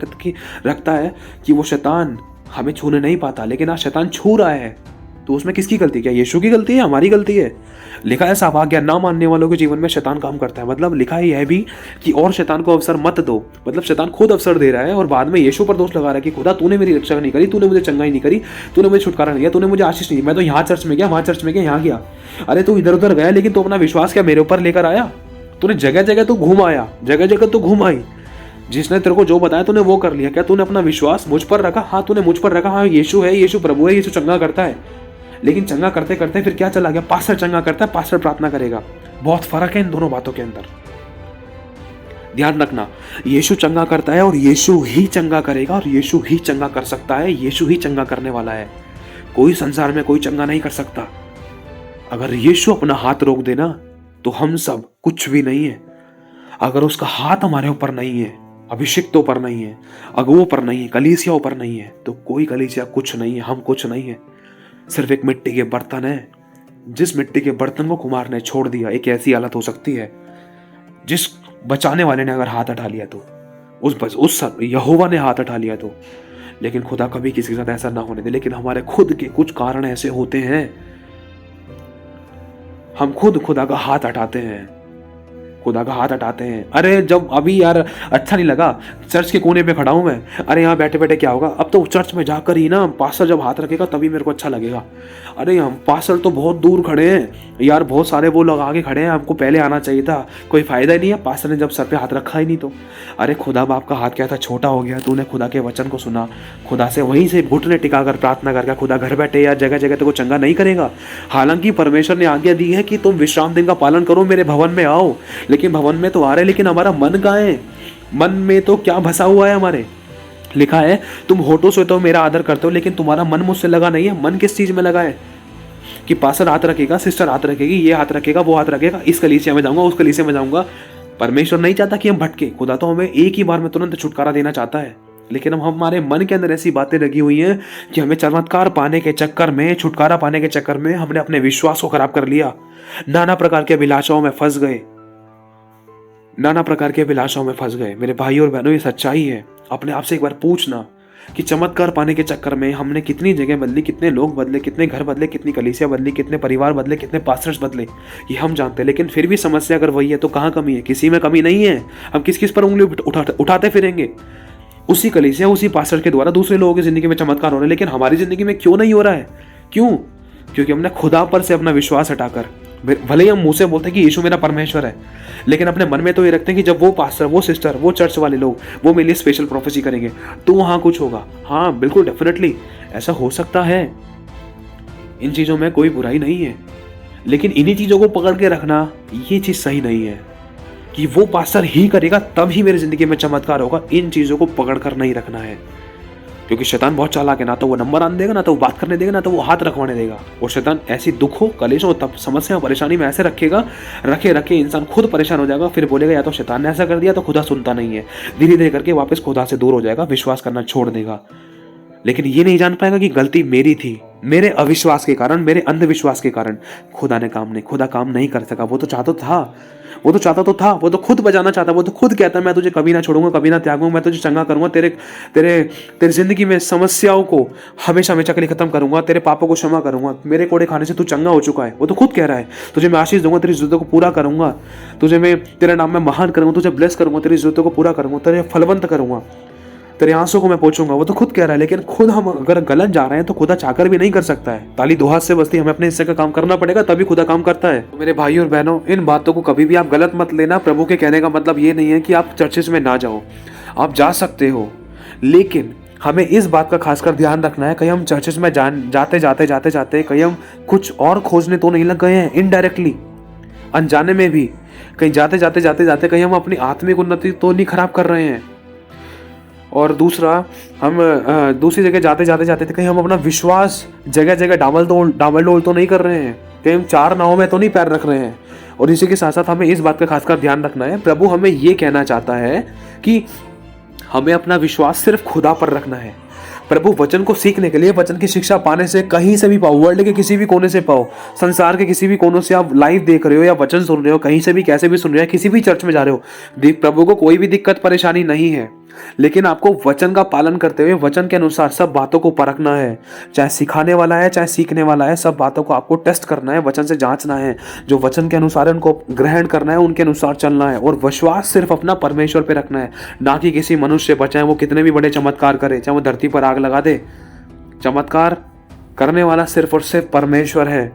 रखता है कि वो शैतान हमें छूने नहीं पाता। लेकिन आज शैतान छू रहा है, तो उसमें किसकी गलती? क्या यीशु की गलती है? हमारी गलती है। लिखा है साफ, आज्ञा ना मानने वालों के जीवन में शैतान काम करता है। मतलब लिखा है यह भी कि और शैतान को अवसर मत दो। मतलब शैतान खुद अवसर दे रहा है और बाद में यीशु पर दोष लगा रहा है कि खुदा तूने मेरी रक्षा नहीं करी, तूने मुझे चंगाई नहीं करी, तूने मुझे छुटकारा नहीं दिया, तूने मुझे आशीष नहीं दी। मैं तो यहाँ चर्च में गया, वहां चर्च में गया, यहाँ गया। अरे तू इधर उधर गया, लेकिन तू अपना विश्वास क्या मेरे ऊपर लेकर आया? तूने जगह जगह तो घूम आया, जगह जगह तो घूम आई। जिसने तेरे को जो बताया तूने वो कर लिया। क्या तूने अपना विश्वास मुझ पर रखा? हाँ, तूने मुझ पर रखा। हाँ, यीशु है, यीशु प्रभु है, यीशु चंगा करता है। लेकिन चंगा करते करते फिर क्या चला गया? पास्टर चंगा करता है, पास्टर प्रार्थना करेगा। बहुत फर्क है इन दोनों बातों के अंदर। ध्यान रखना, यीशु चंगा करता है और यीशु ही चंगा करेगा और यीशु ही चंगा कर सकता है। यीशु ही चंगा करने वाला है। कोई संसार में कोई चंगा नहीं कर सकता। अगर यीशु अपना हाथ रोक देना तो हम सब कुछ भी नहीं है। अगर उसका हाथ हमारे ऊपर नहीं है, अभिषिक्तों पर नहीं है, अगुओं पर नहीं है, कलीसियाओं पर नहीं है, तो कोई कलीसिया कुछ नहीं है, हम कुछ नहीं है। सिर्फ एक मिट्टी के बर्तन है। जिस मिट्टी के बर्तन को कुम्हार ने छोड़ दिया, एक ऐसी हालत हो सकती है जिस बचाने वाले ने अगर हाथ हटा लिया तो, उस यहोवा ने हाथ हटा लिया तो। लेकिन खुदा कभी किसी के साथ ऐसा ना होने दे। लेकिन हमारे खुद के कुछ कारण ऐसे होते हैं, हम खुद खुदा का हाथ हटाते हैं, खुदा का हाथ हटाते हैं। अरे जब अभी यार अच्छा नहीं लगा, चर्च के कोने पे खड़ा हूं मैं, अरे यहाँ बैठे बैठे क्या होगा? अब तो चर्च में जाकर ही ना पास्टर जब हाथ रखेगा तभी मेरे को अच्छा लगेगा। अरे हम पास्टर तो बहुत दूर खड़े हैं यार, बहुत सारे वो लोग आगे खड़े हैं, हमको पहले आना चाहिए था। कोई फायदा ही नहीं है, पास्टर ने जब सर पे हाथ रखा ही नहीं तो। अरे खुदा बाप का हाथ क्या था, छोटा हो गया। तूने खुदा के वचन को सुना, खुदा से वहीं से घुटने टिकाकर प्रार्थना करके खुदा घर बैठे यार जगह जगह तो चंगा नहीं करेगा। हालांकि परमेश्वर ने आज्ञा दी है कि तुम विश्राम दिन का पालन करो, मेरे भवन में आओ। लेकिन भवन में तो आ रहे, लेकिन हमारा मन कहाँ है? मन में तो क्या भसा हुआ है हमारे? लिखा है तुम होठों से तो मेरा आदर करते हो, लेकिन तुम्हारा मन मुझसे लगा नहीं है। मन किस चीज में लगा है? कि पास्टर हाथ रखेगा, सिस्टर हाथ रखेगी, ये हाथ रखेगा, वो हाथ रखेगा, इस कलीसिया में जाऊंगा, उस कलीसिया में जाऊंगा। परमेश्वर नहीं चाहता कि हम भटके। खुदा तो हमें एक ही बार में तुरंत छुटकारा देना चाहता है, लेकिन हम हमारे मन के अंदर ऐसी बातें लगी हुई हैं कि हमें चमत्कार पाने के चक्कर में, छुटकारा पाने के चक्कर में हमने अपने विश्वास को खराब कर लिया। नाना प्रकार के अभिलाषाओं में फंस गए, नाना प्रकार के अभिलाषाओं में फंस गए। मेरे भाई और बहनों, ये सच्चाई है। अपने आप से एक बार पूछना कि चमत्कार पाने के चक्कर में हमने कितनी जगह बदली, कितने लोग बदले, कितने घर बदले, कितनी कलीसिया बदली, कितने परिवार बदले, कितने पास्टर्स बदले, ये हम जानते हैं। लेकिन फिर भी समस्या अगर वही है तो कहाँ कमी है? किसी में कमी नहीं है। हम किस किस पर उंगली उठाते फिरेंगे? उसी कलीसिया, उसी पास्टर के द्वारा दूसरे लोगों की जिंदगी में चमत्कार हो रहे हैं, लेकिन हमारी जिंदगी में क्यों नहीं हो रहा है? क्यों? क्योंकि हमने खुदा पर से अपना विश्वास हटाकर, भले ही हम मुंह से बोलते हैं कि यीशु मेरा परमेश्वर है, लेकिन अपने मन में तो ये रखते हैं कि जब वो पास्टर, वो सिस्टर, वो चर्च वाले लोग वो मेरे लिए स्पेशल प्रोफेसी करेंगे तो वहाँ कुछ होगा। हाँ बिल्कुल, डेफिनेटली ऐसा हो सकता है। इन चीज़ों में कोई बुराई नहीं है, लेकिन इन्हीं चीज़ों को पकड़ के रखना ये चीज़ सही नहीं है कि वो पास्टर ही करेगा तब ही मेरी ज़िंदगी में चमत्कार होगा। इन चीज़ों को पकड़ कर नहीं रखना है, क्योंकि शैतान बहुत चालाक है। ना तो वो नंबर आने देगा, ना तो वो बात करने देगा, ना तो वो हाथ रखवाने देगा। और शैतान ऐसी दुख हो, कलेश हो, तब समस्या परेशानी में ऐसे रखेगा, रखे रखे इंसान खुद परेशान हो जाएगा। फिर बोलेगा या तो शैतान ने ऐसा कर दिया, तो खुदा सुनता नहीं है। धीरे धीरे करके वापस खुदा से दूर हो जाएगा, विश्वास करना छोड़ देगा। लेकिन ये नहीं जान पाएगा कि गलती मेरी थी, मेरे अविश्वास के कारण, मेरे अंधविश्वास के कारण खुदा ने खुदा काम नहीं कर सका। वो तो चाहता था, वो तो खुद बजाना चाहता, वो तो खुद कहता मैं तुझे कभी ना छोड़ूंगा, कभी ना त्यागूंगा, मैं तुझे चंगा करूंगा, तेरे जिंदगी में समस्याओं को हमेशा हमेशा के लिए खत्म करूंगा, तेरे पापों को क्षमा करूंगा, मेरे कोड़े खाने से तू चंगा हो चुका है। वो तो खुद कह रहा है तुझे मैं आशीष दूंगा, तेरी जरूरतों को पूरा करूंगा, तुझे मैं तेरे नाम में महान करूंगा, तुझे ब्लेस करूंगा, तेरी जरूरतों को पूरा करूंगा, तेरे फलवंत करूंगा, तेरे आंसू को मैं पोंछूंगा। वो तो खुद कह रहा है, लेकिन खुद हम अगर गलत जा रहे हैं तो खुदा चाहकर भी नहीं कर सकता है। ताली दो हाथ से बजती, हमें अपने हिस्से का काम करना पड़ेगा, तभी खुदा काम करता है। तो मेरे भाई और बहनों, इन बातों को कभी भी आप गलत मत लेना। प्रभु के कहने का मतलब ये नहीं है कि आप चर्चेस में ना जाओ, आप जा सकते हो, लेकिन हमें इस बात का खासकर ध्यान रखना है कहीं हम चर्चेस में जाते कहीं हम कुछ और खोजने तो नहीं लग गए हैं, इनडायरेक्टली, अनजाने में भी कहीं जाते कहीं हम अपनी आत्मिक उन्नति तो नहीं खराब कर रहे हैं। और दूसरा, हम दूसरी जगह जाते कहीं हम अपना विश्वास जगह जगह डामल डोल तो नहीं कर रहे हैं, कहीं हम चार नावों में तो नहीं पैर रख रहे हैं। और इसी के साथ साथ हमें इस बात का खासकर ध्यान रखना है, प्रभु हमें ये कहना चाहता है कि हमें अपना विश्वास सिर्फ खुदा पर रखना है। प्रभु वचन को सीखने के लिए, वचन की शिक्षा पाने से कहीं से भी पाओ, वर्ल्ड के किसी भी कोने से पाओ, संसार के किसी भी कोनों से आप लाइव देख रहे हो या वचन सुन रहे हो, कहीं से भी कैसे भी सुन रहे हो, किसी भी चर्च में जा रहे हो, प्रभु को कोई भी दिक्कत परेशानी नहीं है, लेकिन आपको वचन का पालन करते हुए वचन के अनुसार सब बातों को परखना है। चाहे सिखाने वाला है, चाहे सीखने वाला है, सब बातों को आपको टेस्ट करना है, वचन से जांचना है, जो वचन के अनुसार है उनको ग्रहण करना है, उनके अनुसार चलना है, और विश्वास सिर्फ अपना परमेश्वर पे रखना है, ना कि किसी मनुष्य पर। चाहे वो कितने भी बड़े चमत्कार करे, चाहे वो धरती पर आग लगा दे, चमत्कार करने वाला सिर्फ और सिर्फ परमेश्वर है।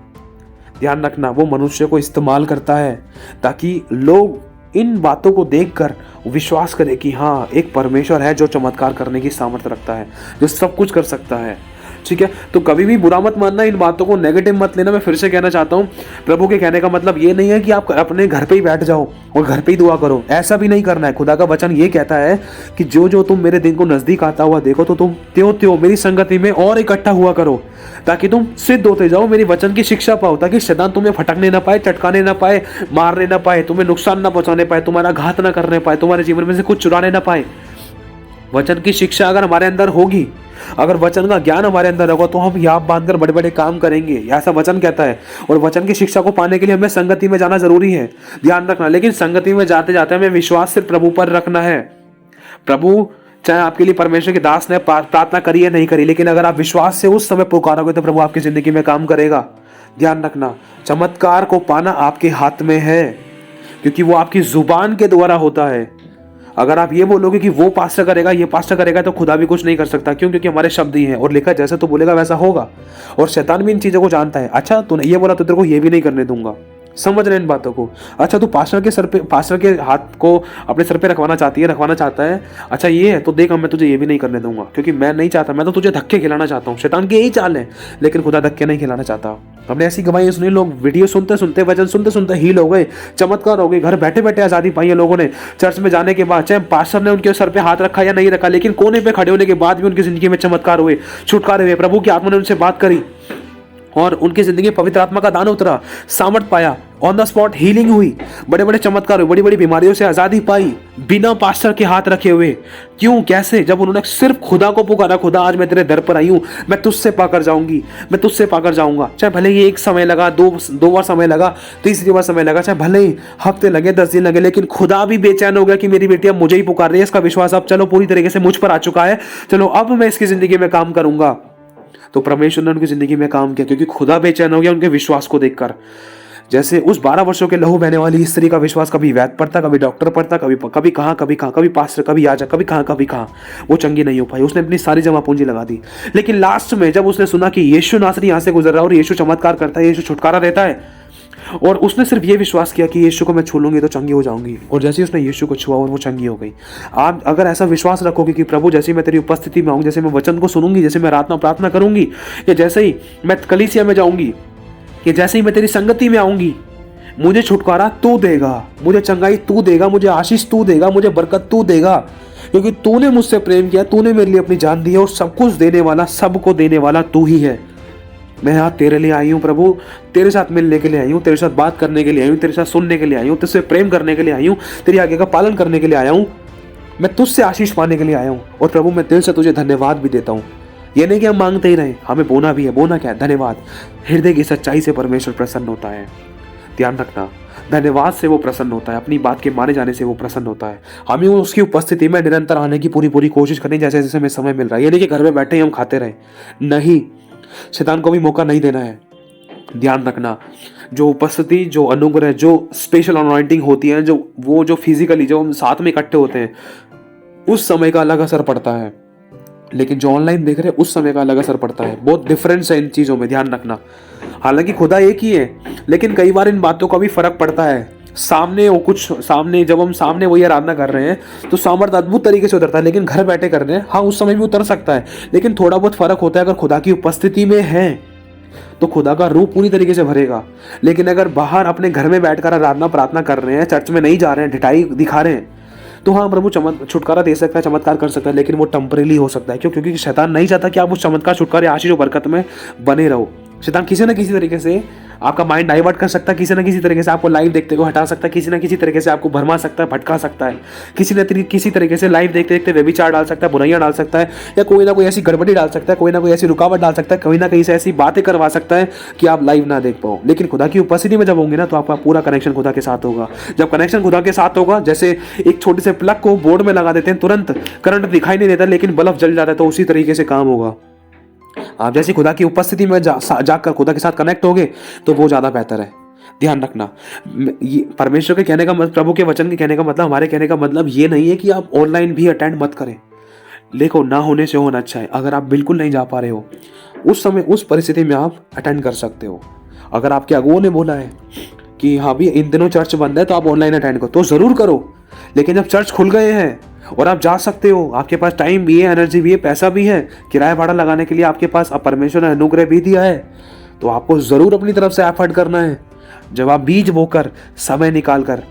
ध्यान रखना, वो मनुष्य को इस्तेमाल करता है ताकि लोग इन बातों को देखकर विश्वास करें कि हाँ, एक परमेश्वर है जो चमत्कार करने की सामर्थ्य रखता है, जो सब कुछ कर सकता है। ठीक है, तो कभी भी बुरा मत मानना, इन बातों को नेगेटिव मत लेना। मैं फिर से कहना चाहता हूँ, प्रभु के कहने का मतलब ये नहीं है कि आप अपने घर पे ही बैठ जाओ और घर पे ही दुआ करो, ऐसा भी नहीं करना है। खुदा का वचन ये कहता है कि जो तुम मेरे दिन को नजदीक आता हुआ देखो, तो तुम त्यों मेरी संगति में और इकट्ठा हुआ करो, ताकि तुम सिद्ध होते जाओ, मेरी वचन की शिक्षा पाओ, ताकि शैतान तुम्हें फटकने ना पाए, चटकाने ना पाए, मारने ना पाए, तुम्हें नुकसान ना पहुंचाने पाए, तुम्हारा घात ना करने पाए, तुम्हारे जीवन में से कुछ चुराने ना पाए। वचन की शिक्षा अगर हमारे अंदर होगी, अगर वचन का ज्ञान हमारे अंदर होगा, तो हम याद बांधकर बड़े बड़े काम करेंगे, ऐसा वचन कहता है। और वचन की शिक्षा को पाने के लिए हमें संगति में जाना जरूरी है, ध्यान रखना। लेकिन संगति में जाते जाते हमें विश्वास सिर्फ प्रभु पर रखना है। प्रभु, चाहे आपके लिए परमेश्वर के दास ने प्रार्थना करी है नहीं करी, लेकिन अगर आप विश्वास से उस समय पुकारोगे तो प्रभु आपकी जिंदगी में काम करेगा। ध्यान रखना, चमत्कार को पाना आपके हाथ में है, क्योंकि वो आपकी जुबान के द्वारा होता है। अगर आप ये बोलोगे कि वो पास्टर करेगा, ये पास्टर करेगा, तो खुदा भी कुछ नहीं कर सकता। क्यों? क्योंकि हमारे शब्द ही हैं, और लिखा जैसा तो बोलेगा वैसा होगा। और शैतान भी इन चीजों को जानता है। अच्छा, तूने ये बोला तो तेरे को ये भी नहीं करने दूंगा। समझ रहे इन बातों को? अच्छा, तू पास्टर के हाथ को अपने सर पे रखवाना चाहता है। अच्छा, ये है तो देख, मैं तुझे ये भी नहीं करने दूंगा, क्योंकि मैं नहीं चाहता, मैं तो तुझे धक्के खिलाना चाहता हूँ। शैतान की यही चाल है, लेकिन खुदा धक्के नहीं खिलाना चाहता। हमने ऐसी गवाही सुनी, लोग वीडियो सुनते सुनते, वचन सुनते सुनते हील हो गए, चमत्कार हो गए, घर बैठे बैठे आजादी पाई है लोगों ने। चर्च में जाने के बाद, चाहे पास्टर ने उनके सर पे हाथ रखा या नहीं रखा, लेकिन कोने पे खड़े होने के बाद भी उनकी जिंदगी में चमत्कार हुए, छुटकारे हुए, प्रभु की आत्मा ने उनसे बात करी और उनकी जिंदगी में पवित्र आत्मा का दान उतरा, सामर्थ पाया, ऑन द स्पॉट हीलिंग हुई, बड़े बड़े चमत्कार हुए, बड़ी बड़ी बीमारियों से आजादी पाई, बिना पास्टर के हाथ रखे हुए। क्यों, कैसे? जब उन्होंने सिर्फ खुदा को पुकारा, खुदा आज मैं तेरे दर पर आई हूं, मैं तुझसे पाकर जाऊंगी, मैं तुझसे पाकर जाऊंगा। चाहे भले ही एक समय लगा, दो बार समय लगा, तीसरी बार समय लगा, चाहे भले ही हफ्ते लगे, 10 दिन लगे, लेकिन खुदा भी बेचैन हो गया कि मेरी बेटी अब मुझे ही पुकार रही है, इसका विश्वास अब चलो पूरी तरीके से मुझ पर आ चुका है, चलो अब मैं इसकी जिंदगी में काम करूंगा। तो परमेश्वर ने उनकी जिंदगी में काम किया, क्योंकि खुदा बेचैन हो गया उनके विश्वास को देखकर। जैसे उस 12 वर्षों के लहू बहने वाली स्त्री का विश्वास कभी वैद्य पर था, कभी डॉक्टर पर था, कभी कहाँ, कभी पास्टर, कभी याजक, कभी कहाँ, वो चंगी नहीं हो पाई। उसने अपनी सारी जमा पूंजी लगा दी, लेकिन लास्ट में जब उसने सुना कि यीशु नासरी यहाँ से गुजर रहा है और यीशु चमत्कार करता है, यीशु छुटकारा देता है, और उसने सिर्फ ये विश्वास किया कि यीशु को मैं छू लूंगी तो चंगी हो जाऊंगी, और जैसे उसने यीशु को छुआ और वो चंगी हो गई। आप अगर ऐसा विश्वास रखोगे कि प्रभु जैसे मैं तेरी उपस्थिति में आऊंगी, जैसे मैं वचन को सुनूंगी, जैसे मैं रात में प्रार्थना करूंगी, या जैसे ही मैं कलीसिया में जाऊंगी, कि जैसे ही मैं तेरी संगति में आऊंगी, मुझे छुटकारा तू देगा, मुझे चंगाई तू देगा, मुझे आशीष तू देगा, मुझे बरकत तू देगा, क्योंकि तूने मुझसे प्रेम किया, तूने मेरे लिए अपनी जान दी है, और सब कुछ देने वाला, सबको देने वाला तू ही है। मैं यहाँ तेरे लिए आई हूँ प्रभु, तेरे साथ मिलने के लिए आई हूँ, तेरे साथ बात करने के लिए आई हूँ, तेरे साथ सुनने के लिए आई हूँ, तुझसे प्रेम करने के लिए आई हूँ, तेरी आज्ञा का पालन करने के लिए आया हूँ, मैं तुझसे आशीष पाने के लिए आया हूँ। और प्रभु मैं दिल से तुझे धन्यवाद भी देता हूँ। ये नहीं कि हम मांगते ही रहे, हमें बोना भी है। बोना क्या है? धन्यवाद। हृदय की सच्चाई से परमेश्वर प्रसन्न होता है। ध्यान रखना, धन्यवाद से वो प्रसन्न होता है, अपनी बात के माने जाने से वो प्रसन्न होता है। हमें उसकी उपस्थिति में निरंतर आने की पूरी कोशिश करनी, जैसे जैसे हमें समय मिल रहा है। ये नहीं कि घर में बैठे ही हम खाते रहे, नहीं, शैतान को भी मौका नहीं देना है। ध्यान रखना, जो उपस्थिति, जो अनुग्रह, जो स्पेशल अनॉइंटिंग होती है, जो फिजिकली जो हम साथ में इकट्ठे होते हैं, उस समय का अलग असर पड़ता है, लेकिन जो ऑनलाइन देख रहे हैं उस समय का अलग असर पड़ता है। बहुत डिफरेंस है इन चीजों में, ध्यान रखना। हालांकि खुदा एक ही है, लेकिन कई बार इन बातों का भी फर्क पड़ता है। सामने जब हम सामने वही आराधना कर रहे हैं तो सामर्थ्य अद्भुत तरीके से उतरता है, लेकिन घर बैठे कर रहे हैं, हाँ उस समय भी उतर सकता है, लेकिन थोड़ा बहुत फर्क होता है। अगर खुदा की उपस्थिति में है तो खुदा का रूप पूरी तरीके से भरेगा, लेकिन अगर बाहर अपने घर में बैठकर आराधना प्रार्थना कर रहे हैं, चर्च में नहीं जा रहे हैं, ढिठाई दिखा रहे हैं, तो हाँ प्रभु छुटकारा दे सकता है, चमत्कार कर सकता है, लेकिन वो टेम्परेरी हो सकता है। क्यों? क्योंकि शैतान नहीं चाहता कि आप उस चमत्कार, छुटकारे, आशीष और बरकत में बने रहो। शैतान किसी न किसी तरीके से आपका माइंड डाइवर्ट कर सकता है, किसी न किसी तरीके से आपको लाइव देखते हुए हटा सकता है, किसी न किसी तरीके से आपको भरमा सकता है, भटका सकता है, किसी तरीके से लाइव देखते देखते व्यभिचार डाल सकता है, बुराइयां डाल सकता है, या कोई ना कोई ऐसी गड़बड़ी डाल सकता है, कोई ना कोई ऐसी रुकावट डाल सकता है, कहीं ना कहीं से ऐसी बातें करवा सकता है कि आप लाइव ना देख पाओ। लेकिन खुदा की उपस्थिति में जब होंगे ना, तो आपका पूरा कनेक्शन खुदा के साथ होगा। जब कनेक्शन खुदा के साथ होगा, जैसे एक छोटे से प्लग को बोर्ड में लगा देते हैं, तुरंत करंट दिखाई नहीं देता लेकिन बल्ब जल जाता है, तो उसी तरीके से काम होगा। आप जैसे खुदा की उपस्थिति में जाकर खुदा के साथ कनेक्ट होगे तो वो ज्यादा बेहतर है। ध्यान रखना, ये परमेश्वर के कहने का मतलब, प्रभु के वचन के कहने का मतलब, हमारे कहने का मतलब ये नहीं है कि आप ऑनलाइन भी अटेंड मत करें। देखो, ना होने से होना अच्छा है। अगर आप बिल्कुल नहीं जा पा रहे हो, उस समय उस परिस्थिति में आप अटेंड कर सकते हो। अगर आपके अगुओं ने बोला है कि हाँ भी इन दिनों चर्च बंद है तो आप ऑनलाइन अटेंड करो, तो जरूर करो। लेकिन जब चर्च खुल गए हैं और आप जा सकते हो, आपके पास टाइम भी है, एनर्जी भी है, पैसा भी है, किराया भाड़ा लगाने के लिए आपके पास परमेश्वर ने अनुग्रह भी दिया है, तो आपको जरूर अपनी तरफ से एफर्ट करना है। जब आप बीज बोकर, समय निकाल कर,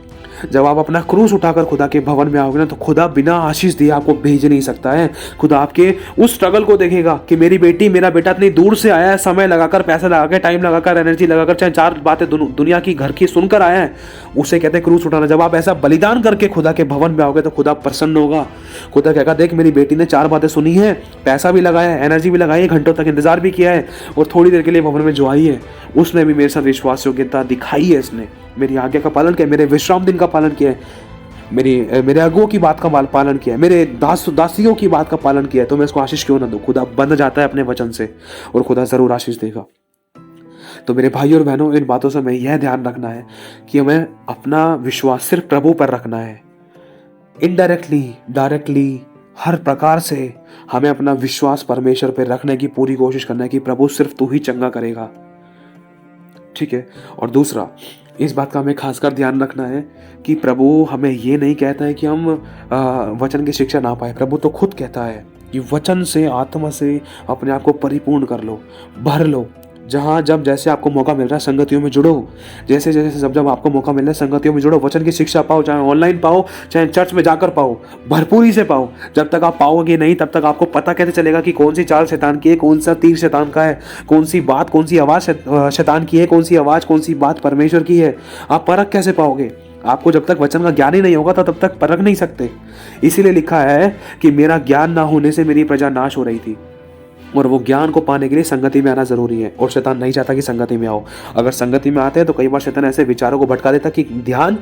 जब आप अपना क्रूस उठाकर खुदा के भवन में आओगे ना, तो खुदा बिना आशीष दिए आपको भेज नहीं सकता है। खुदा आपके उस स्ट्रगल को देखेगा कि मेरी बेटी, मेरा बेटा इतनी दूर से आया है, समय लगाकर, पैसा लगाकर, टाइम लगाकर, एनर्जी लगाकर, चाहे 4 बातें दुनिया की घर की सुनकर आया है, उसे कहते हैं क्रूस उठाना। जब आप ऐसा बलिदान करके खुदा के भवन में आओगे तो खुदा प्रसन्न होगा। खुदा कहेगा, देख मेरी बेटी ने 4 बातें सुनी है, पैसा भी लगाया है, एनर्जी भी लगाई है, घंटों तक इंतजार भी किया है, और थोड़ी देर के लिए भवन में जो आई है उसने भी मेरे साथ विश्वास योग्यता दिखाई है, इसने मेरी आज्ञा का पालन किया, मेरे विश्राम दिन का पालन किया है, मेरे अगुओं की बात का पालन किया है, मेरे दासियों की बात का पालन किया है, तो मैं इसको आशीष क्यों ना दूं। खुदा बंध जाता है अपने वचन से, और खुदा जरूर आशीष देगा। तो मेरे भाई और बहनों, इन बातों से हमें यह ध्यान रखना है कि हमें अपना विश्वास सिर्फ प्रभु पर रखना है। इनडायरेक्टली, डायरेक्टली, हर प्रकार से हमें अपना विश्वास परमेश्वर पर रखने की पूरी कोशिश करना है कि प्रभु सिर्फ तू ही चंगा करेगा, ठीक है। और दूसरा, इस बात का हमें खासकर ध्यान रखना है कि प्रभु हमें ये नहीं कहता है कि हम वचन की शिक्षा ना पाए। प्रभु तो खुद कहता है कि वचन से, आत्मा से अपने आप को परिपूर्ण कर लो, भर लो, जहाँ जब जैसे आपको मौका मिल रहा है संगतियों में जुड़ो, जैसे जैसे जब आपको मौका मिल रहा है संगतियों में जुड़ो, वचन की शिक्षा पाओ, चाहे ऑनलाइन पाओ चाहे चर्च में जाकर पाओ, भरपूरी से पाओ। जब तक आप पाओगे नहीं तब तक आपको पता कैसे चलेगा कि कौन सी चाल शैतान की है, कौन सा तीर शैतान का है, कौन सी बात कौन सी आवाज़ शैतान की है, कौन सी आवाज़ कौन सी बात परमेश्वर की है। आप परख कैसे पाओगे? आपको जब तक वचन का ज्ञान ही नहीं होगा तब तक परख नहीं सकते। इसीलिए लिखा है कि मेरा ज्ञान ना होने से मेरी प्रजा नाश हो रही थी, और वो ज्ञान को पाने के लिए संगति में आना जरूरी है। और शैतान नहीं चाहता कि संगति में आओ। अगर संगति में आते हैं तो कई बार शैतान ऐसे विचारों को भटका देता कि ध्यान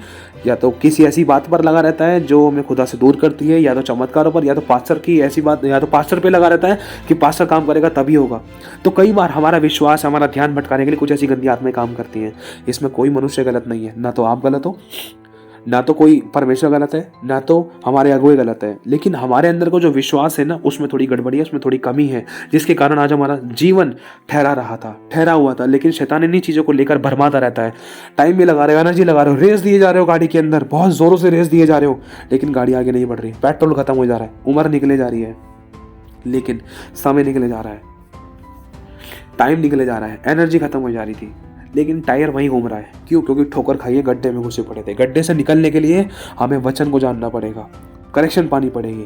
या तो किसी ऐसी बात पर लगा रहता है जो हमें खुदा से दूर करती है, या तो चमत्कारों पर, या तो पास्टर की ऐसी बात, या तो पास्टर पे लगा रहता है कि पास्टर काम करेगा तभी होगा। तो कई बार हमारा विश्वास, हमारा ध्यान भटकाने के लिए कुछ ऐसी गंदी आत्माएं काम करती हैं। इसमें कोई मनुष्य गलत नहीं है, ना तो आप गलत हो, ना तो कोई परमेश्वर गलत है, ना तो हमारे अगुए गलत है, लेकिन हमारे अंदर को जो विश्वास है ना उसमें थोड़ी गड़बड़ी है, उसमें थोड़ी कमी है, जिसके कारण आज हमारा जीवन ठहरा हुआ था। लेकिन शैतान इन्हीं चीज़ों को लेकर भरमाता रहता है। टाइम भी लगा रहे हो, एनर्जी लगा रहे हो, रेस दिए जा रहे हो गाड़ी के अंदर, बहुत ज़ोरों से रेस दिए जा रहे हो, लेकिन गाड़ी आगे नहीं बढ़ रही, पेट्रोल खत्म हो जा रहा है, उम्र निकले जा रही है, लेकिन समय निकले जा रहा है, टाइम निकले जा रहा है, एनर्जी खत्म हो जा रही थी, लेकिन टायर वहीं घूम रहा है। क्यों? क्योंकि ठोकर खाइए, गड्ढे में घुसे पड़े थे। गड्ढे से निकलने के लिए हमें वचन को जानना पड़ेगा, करेक्शन पानी पड़ेगी।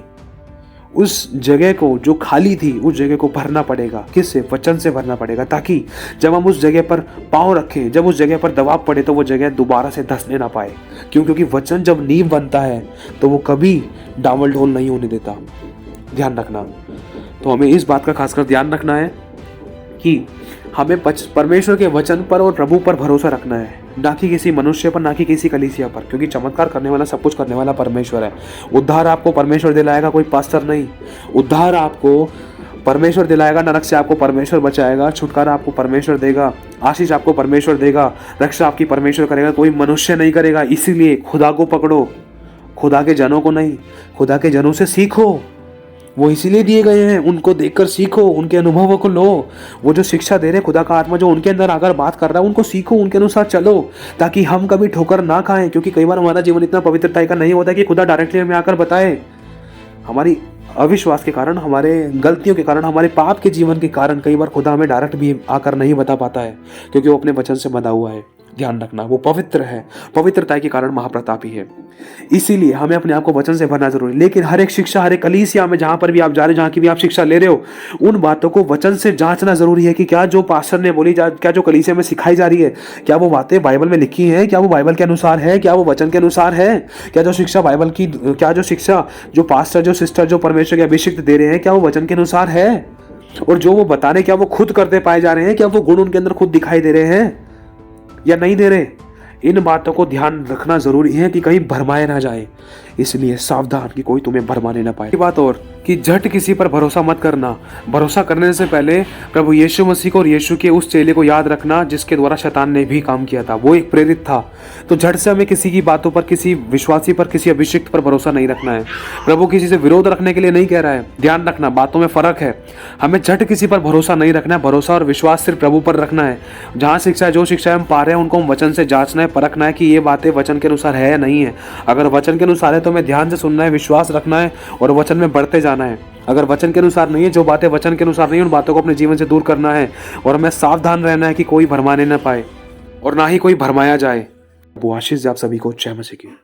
उस जगह को जो खाली थी उस जगह को भरना पड़ेगा। किससे? वचन से भरना पड़ेगा, ताकि जब हम उस जगह पर पाँव रखें, जब उस जगह पर दबाव पड़े तो वो जगह दोबारा से धंसने ना पाए। क्यों? क्योंकि वचन जब नींव बनता है तो वो कभी डावल ढोल नहीं होने देता। ध्यान रखना। तो हमें इस बात का खासकर ध्यान रखना है कि हमें परमेश्वर के वचन पर और प्रभु पर भरोसा रखना है, ना कि किसी मनुष्य पर, ना कि किसी कलीसिया पर, क्योंकि चमत्कार करने वाला, सब कुछ करने वाला परमेश्वर है। उद्धार आपको परमेश्वर दिलाएगा, कोई पास्टर नहीं। उद्धार आपको परमेश्वर दिलाएगा, नरक से आपको परमेश्वर बचाएगा, छुटकारा आपको परमेश्वर देगा, आशीष आपको परमेश्वर देगा, रक्षा आपकी परमेश्वर करेगा, कोई मनुष्य नहीं करेगा। इसीलिए खुदा को पकड़ो, खुदा के जनों को नहीं। खुदा के जनों से सीखो, वो इसीलिए दिए गए हैं, उनको देखकर सीखो, उनके अनुभवों को लो। वो जो शिक्षा दे रहे, खुदा का आत्मा जो उनके अंदर आकर बात कर रहा है, उनको सीखो, उनके अनुसार चलो, ताकि हम कभी ठोकर ना खाएं। क्योंकि कई बार हमारा जीवन इतना पवित्रता का नहीं होता कि खुदा डायरेक्टली हमें आकर बताए। हमारी अविश्वास के कारण, हमारे गलतियों के कारण, हमारे पाप के जीवन के कारण कई बार खुदा हमें डायरेक्ट भी आकर नहीं बता पाता है, क्योंकि वो अपने वचन से बंधा हुआ है। ध्यान रखना, वो पवित्र है, पवित्रता के कारण महाप्रतापी है। इसीलिए हमें अपने आप को वचन से भरना जरूरी है। लेकिन हर एक शिक्षा, हर एक कलीसिया में जहां पर भी आप जा रहे हो, जहां की भी आप शिक्षा ले रहे हो, उन बातों को वचन से जांचना जरूरी है कि क्या जो पास्टर ने बोली, क्या जो कलीसिया में सिखाई जा रही है, क्या वो बातें बाइबल में लिखी हैं, क्या वो बाइबल के अनुसार है, क्या वो वचन के अनुसार है, क्या जो शिक्षा बाइबल की, क्या जो शिक्षा जो पास्टर, जो सिस्टर, जो परमेश्वर के अभिषिक्त दे रहे हैं, क्या वो वचन के अनुसार है, और जो वो बताने क्या वो खुद करते पाए जा रहे हैं, क्या वो गुण उनके अंदर खुद दिखाई दे रहे हैं या नहीं दे रहे। इन बातों को ध्यान रखना जरूरी है कि कहीं भरमाए ना जाए। इसलिए सावधान कि कोई तुम्हें भरमाने ना पाए। बात और कि झट किसी पर भरोसा मत करना। भरोसा करने से पहले प्रभु यीशु मसीह को और यीशु के उस चेले को याद रखना जिसके द्वारा शैतान ने भी काम किया था, वो एक प्रेरित था। तो झट से हमें किसी की बातों पर, किसी विश्वासी पर, किसी अभिषिक्त पर भरोसा नहीं रखना है। प्रभु किसी से विरोध रखने के लिए नहीं कह रहा है। ध्यान रखना, बातों में फर्क है। हमें झट किसी पर भरोसा नहीं रखना है। भरोसा और विश्वास सिर्फ प्रभु पर रखना है। जहाँ शिक्षा, जो शिक्षा हम पा रहे हैं, उनको हम वचन से जांचना है, परखना है कि ये बातें वचन के अनुसार है या नहीं है। अगर वचन के अनुसार है तो हमें ध्यान से सुनना है, विश्वास रखना है और वचन में बढ़ते जाना है। अगर वचन के अनुसार नहीं है, जो बातें वचन के अनुसार नहीं है, उन बातों को अपने जीवन से दूर करना है और हमें सावधान रहना है कि कोई भरमाने न पाए और ना ही कोई भरमाया जाए। वो आशीष आप सभी को जय मसीह की।